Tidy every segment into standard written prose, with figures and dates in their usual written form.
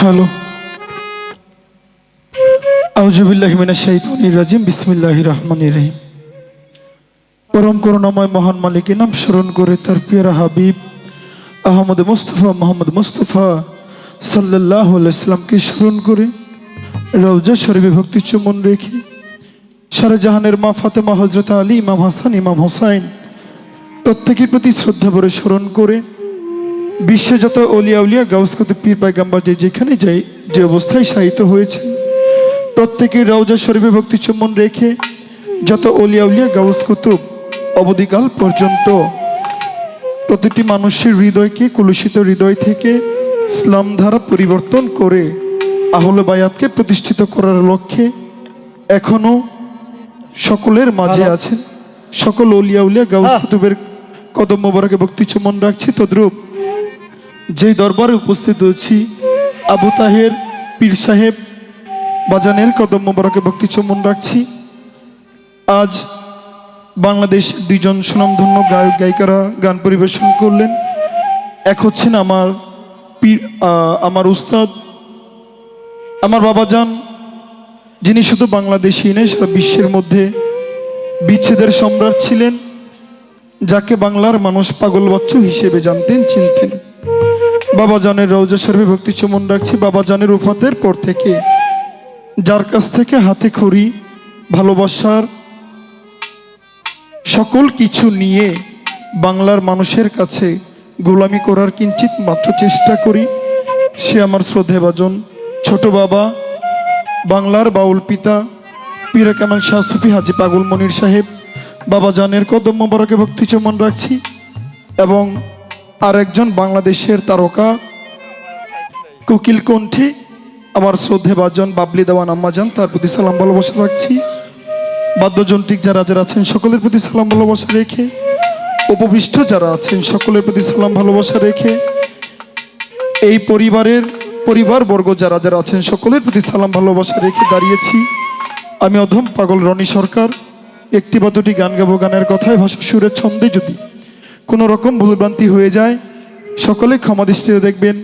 Hello, আউযুবিল্লাহি মিনাশ শাইতানির রাজিম। বিসমিল্লাহির রহমানির রহিম। পরম করুণাময় মহান মালিকের নাম স্মরণ করে তার প্রিয় হাবিব আহমদ মুস্তফা মোহাম্মদ মুস্তফা সাল্লাল্লাহু আলাইহি সাল্লামকে স্মরণ করে রওজা শরীফে ভক্তি চুম্বন রেখে সারা জাহানের মা ফাতেমা, হযরত আলী, ইমাম হাসান, ইমাম হোসাইন প্রত্যেকের প্রতি শ্রদ্ধা ভরে স্মরণ করে বিশ্বে যত অলিয়া উলিয়া গাউস কুতুব পীর পয়গম্বর যেখানে যাই যে অবস্থায় শায়িত হয়েছেন প্রত্যেকের রওজা শরীফে ভক্তি চুম্বন রেখে যত অলিয়া উলিয়া গাউস কুতুব অবধিকাল পর্যন্ত প্রতিটি মানুষের হৃদয়কে কলুষিত হৃদয় থেকে ইসলাম ধারা পরিবর্তন করে আহলে বায়াতকে প্রতিষ্ঠিত করার লক্ষ্যে এখনো সকলের মাঝে আছেন সকল অলিয়া উলিয়া গাউস কুতুবের কদম মোবারকে ভক্তি চুম্বন রাখছি। তদ্রূপ যেই দরবারে উপস্থিত হয়েছি আবু তাহের পীর সাহেব বাজানের কদম মোবারকে ভক্তি চুম্বন রাখছি। আজ বাংলাদেশের দুইজন সুনামধন্য গায়ক গায়িকারা গান পরিবেশন করলেন। এক হচ্ছেন আমার পীর, আমার উস্তাদ, আমার বাবাজান, যিনি শুধু বাংলাদেশই নয় সারা বিশ্বের মধ্যে বিচ্ছেদের সম্রাট ছিলেন, যাকে বাংলার মানুষ পাগল বাচ্চু হিসেবে জানতেন চিনতেন। বাবাজানের রওজা শরীফে ভক্তি চুম্বন রাখছি। বাবাজানের উফাতের পর থেকে যার কাছ থেকে হাতে খড়ি ভালোবাসার সকল কিছু নিয়ে বাংলার মানুষের কাছে গোলামি করার কিঞ্চিত মাত্র চেষ্টা করি, সে আমার শ্রদ্ধেভাজন ছোট বাবা, বাংলার বাউল পিতা পীর কামাল শাহ সুফি হাজী পাগল মনির সাহেব বাবাজানের কদম মোবারকে ভক্তি চুম্বন রাখছি। এবং আরেকজন বাংলাদেশের তারকা কোকিল কণ্ঠী আমার শ্রদ্ধেভাজন বাবলি দেওয়ান আম্মাজান, তার প্রতি সালাম ভালোবাসা রাখছি। বাদ্যযন্ত্রিক যারা যারা আছেন সকলের প্রতি সালাম ভালোবাসা রেখে, উপবিষ্ট যারা আছেন সকলের প্রতি সালাম ভালোবাসা রেখে, এই পরিবারবর্গ যারা যারা আছেন সকলের প্রতি সালাম ভালোবাসা রেখে দাঁড়িয়েছি। আমি অধম পাগল রনি সরকার একটি বা দুটি গান গাবো। গানের কথায় ভাষা সুরের ছন্দে যদি কোনো রকম ভুলভ্রান্তি হয়ে যায় সকলে ক্ষমা দৃষ্টিতে দেখবেন।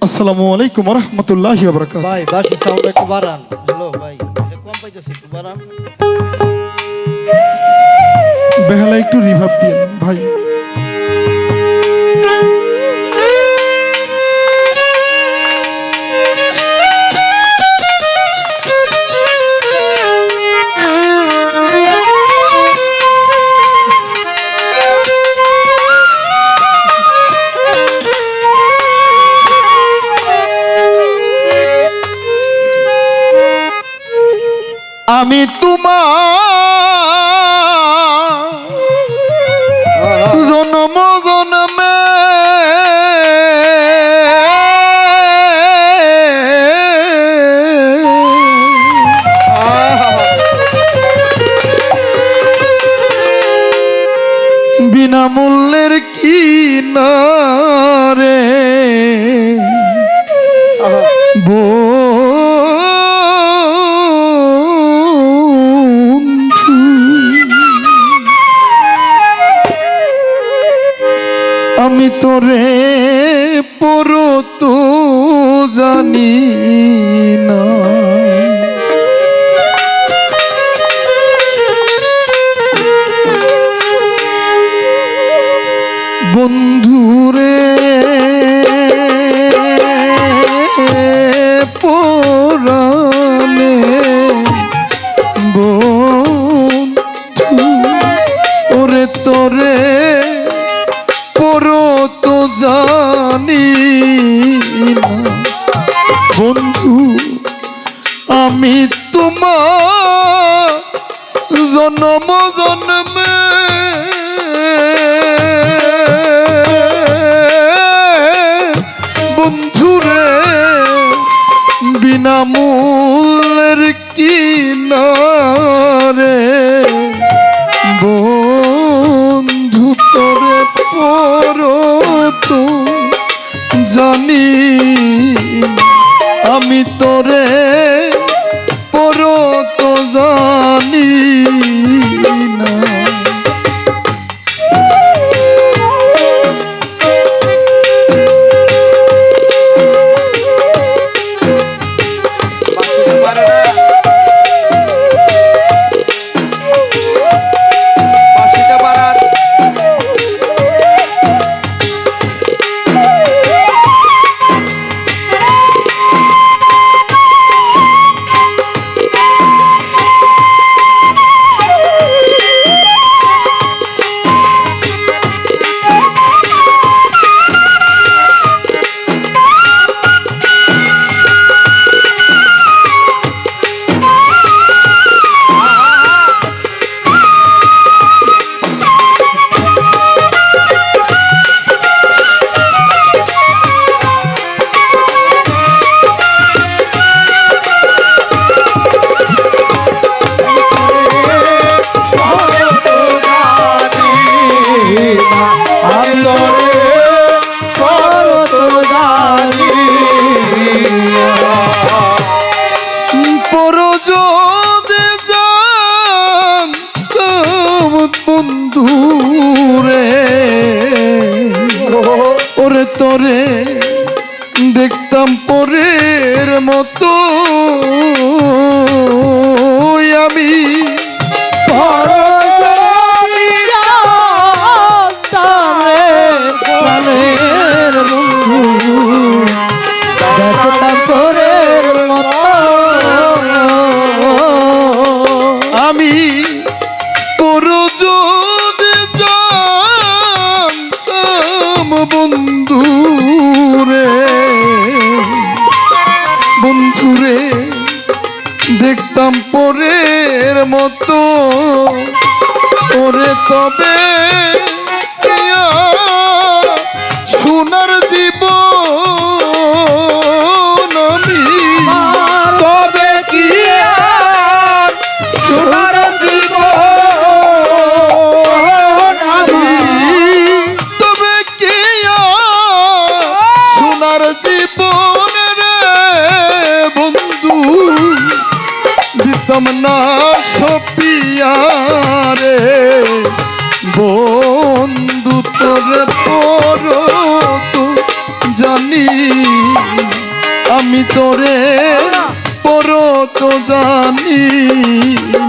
আসসালামু আলাইকুম ওয়া রাহমাতুল্লাহি ওয়া বারাকাতুহু। ভাই বাসি সাউন্ড একটু বাড়ান। হ্যালো ভাই, এটা কম পাইতেছে, একটু বাড়ান। বেহালা একটু রিভাব দিন ভাই। আমি তোমার জনম জনমে বিনামূল্যের কিনারে আমি তোরে পরত জানি না, বন্ধুরে পরানে বন্ধু ওরে তোরে পরত জানি না, বন্ধু আমি তোমার জনম জন্মে বন্ধুরে বিনামূল্যের কিনারে বন্ধু তোরে পরত জানি আমি তোরে পরত জানি না। বলে তোরে দেখতাম পরের মতো আমি আমি পরজোদে জানতাম বন্ধুরে বন্ধুরে দেখতাম পরের মতো ওরে তবে সোনার জীবন আমি তবে কি আর সোনার জীবন আমি তবে কি আর সোনার জীবন রে বন্ধু দিতাম না সপিয়া রে বন্ধু তোরে পর তো জানি আমি তোরে পর তো জানি না।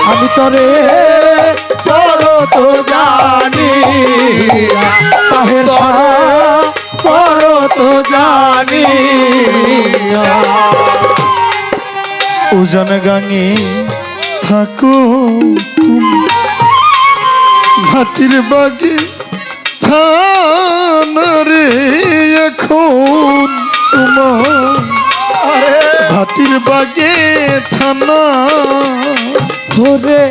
আমি তরে বড় তো জানি তাহের বড় তো জানি উজান গাঙে থাকো তুমি ভাটির বাগে থানারে এখন তোমার ভাটির বাগে থানা ওরে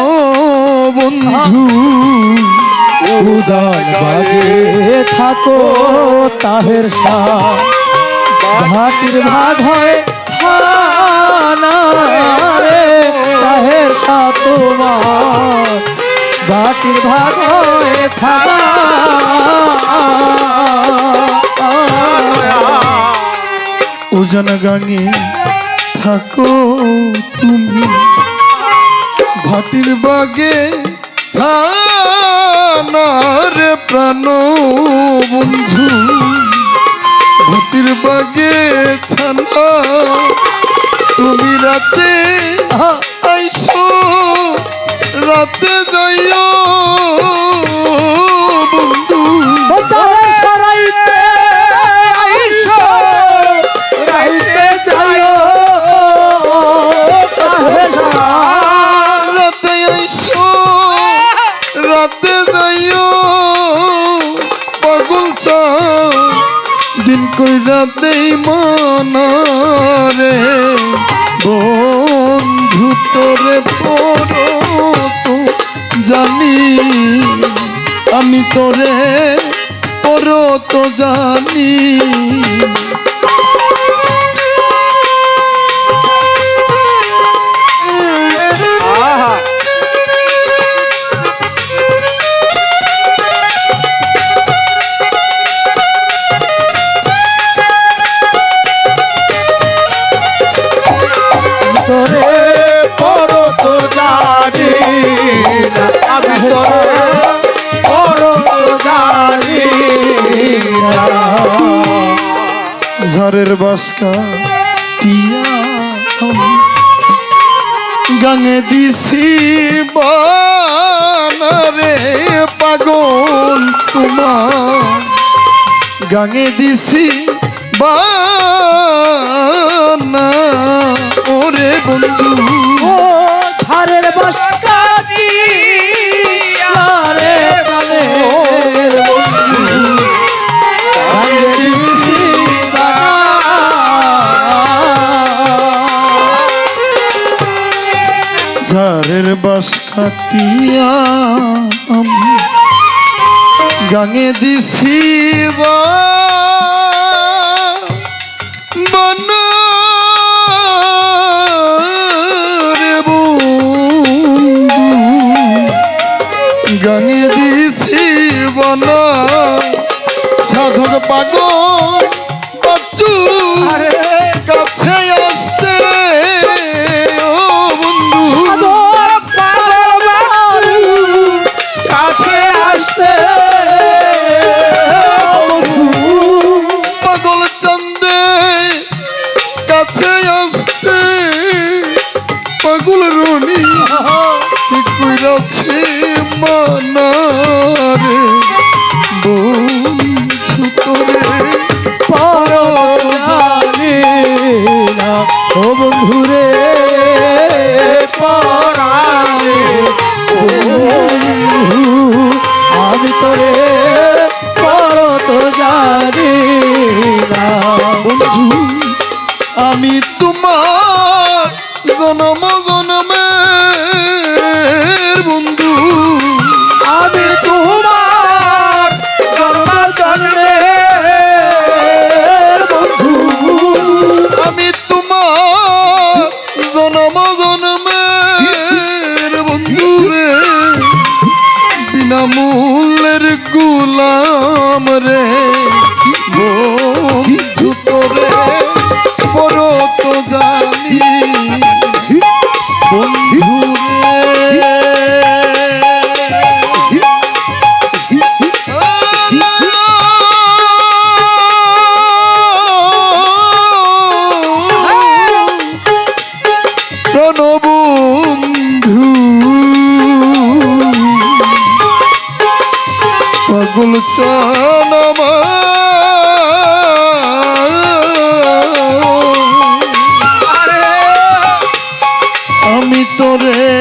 ও বন্ধু উদান বাগে থাকো তাহের ভাটির ভাগ হয় রে তাহের তোমার ভাটির ভাগ হয় উজান গাঙে থাকো তুমি ভাটির বাগে থানার প্রাণ বন্ধু ভাটির বাগে থানা তুমি রাতে আইসো রাতে যাইও বন্ধু রাতে আইসো রাতে যাইও পাগল চা দিন কইরা দেই মনারে বন্ধু তোরে পড়ো তো জানি আমি তোরে পড়ো তো জানি ঝড়ের বাসকা টিয়া গাঙে দিছি বানারে পাগল তোমার গাঙে দিছি বানা ওরে বন্ধু ও ধারের বাসকা রে গানে ঝড়ের বাস কাটিয়া আমি গাঙে দিছি বন না সাধক পাগল বাচ্চু কাছে আসতে ও বন্ধু কাছে আসতে পাগল চন্দে কাছে আসতে পাগল রনি ঠিক কইরাছে মানারে বন্ধু তোরে জানি না ও বন্ধুরে পরাণে আমি তোরে পরত জানি না বন্ধু আমি তোমার জনম জনমের বন্ধু আমি তোমার জন্ম জন্মে বন্ধু আমি তোমার জনম জনমের বন্ধু রে বিনামূল্যের গুলাম রে বন্ধু তোরে করো তো জানি বন্ধু রে প্রণবন্ধু পাগল চানামা আমি তোরে